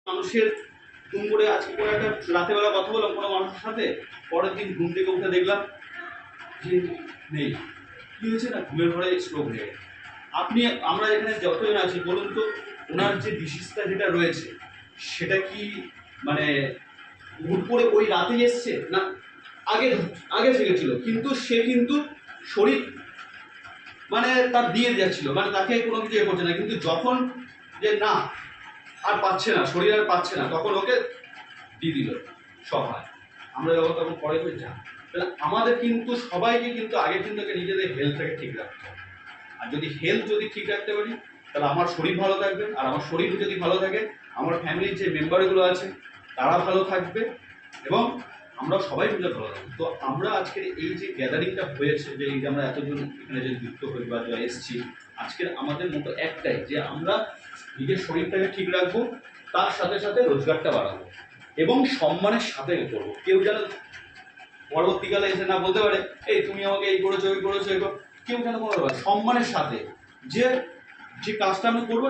মানুষের ঘুম করে আজকে করে একটা রাতেবেলা কথা বললাম কোনো মানুষের সাথে, পরের দিন ঘুম থেকে উঠে দেখলাম যে নেই। কি হয়েছে না, ঘুমের ঘরে স্ট্রোক হয়ে গেছে। আপনি আমরা এখানে যতজন আছি বলুন তো, ওনার যে ডিসিজটা যেটা রয়েছে সেটা কি মানে হুট করে ওই রাতেই এসছে না আগে আগে থেকে ছিল, কিন্তু সে কিন্তু শরীর মানে তার দিয়ে যাচ্ছিল, মানে তাকে কোনো কিছু করছে না, কিন্তু যখন যে না আর পাচ্ছে না, শরীর আর পাচ্ছে না, তখন ওকে দিয়ে দিল সভায়। আমরা যখন তখন পরে করে যাই। তাহলে আমাদের কিন্তু সবাইকে কিন্তু আগে কিন্তু নিজেদের হেলথটাকে ঠিক রাখতে হবে। আর যদি হেলথ যদি ঠিক রাখতে পারি তাহলে আমার শরীর ভালো থাকবে, আর আমার শরীর যদি ভালো থাকে আমার ফ্যামিলির যে মেম্বারগুলো আছে তারা ভালো থাকবে এবং আমরা সবাই মিলে ভালো থাকবো। তো আমরা আজকের এই যে গ্যাদারিংটা হয়েছে, যে এই যে আমরা এতজন এখানে যে যুক্ত হই বা এসেছি, আজকের আমাদের মতো একটাই যে আমরা নিজের শরীরটাকে ঠিক রাখবো, তার সাথে সাথে রোজগারটা বাড়াবো এবং সম্মানের সাথে করবো। কেউ যেন পরবর্তীকালে এসে না বলতে পারে এই তুমি আমাকে এই করেছো ওই করেছো, কেউ যেন বলতে পারে সম্মানের সাথে যে যে কাজটা আমি করবো